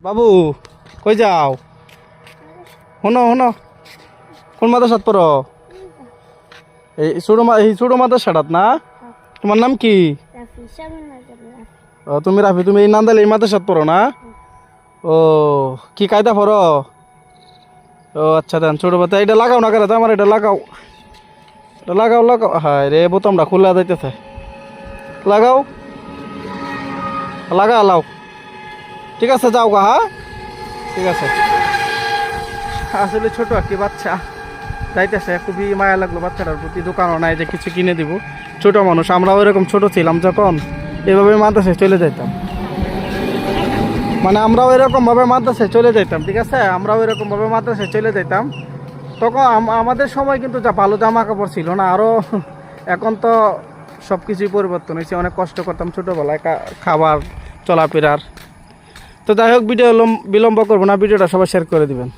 বাবু কই যাও? শোনো শোনো, কোন মাদ্রাসাত পড়ো? এই ছোট মাদ্রাসাটাত না? তোমার নাম কি? ও তুমি রাফি, তুমি এই নান্দাইল এই মাদ্রাসাত পড়ো না? ও কি কায়দা পড়ো? ও আচ্ছা দেন ছোট বাচ্চা, এটা লাগাও না কেন? আমার এটা লাগাও, এটা লাগাও লাগাও। হ্যাঁ রে, বোতামটা খোলা যাইতেছে, লাগাও লাগা লাও। ঠিক আছে যাও গা। হ্যাঁ ঠিক আছে। আসলে ছোট আর কি বাচ্চা যাইতেছে, খুবই মায়া লাগলো বাচ্চাটার প্রতি। দোকানও নাই যে কিছু কিনে দিব, ছোট মানুষ। আমরাও এরকম ছোট ছিলাম যখন, এভাবে মাদ্রাসায় চলে যাইতাম। মানে আমরাও এরকম ভাবে মাদ্রাসায় চলে যাইতাম, ঠিক আছে? আমরাও এরকম ভাবে মাদ্রাসায় চলে যাইতাম। তখন আমাদের সময় কিন্তু যা ভালো জামা কাপড় ছিল না আরও। এখন তো সব কিছুই পরিবর্তন হয়েছে, অনেক কষ্ট করতাম ছোটোবেলায় খাবার চলাফেরার। তো যাই হোক, ভিডিও বিলম্ব করবো না, ভিডিওটা সবাই শেয়ার করে দিবেন।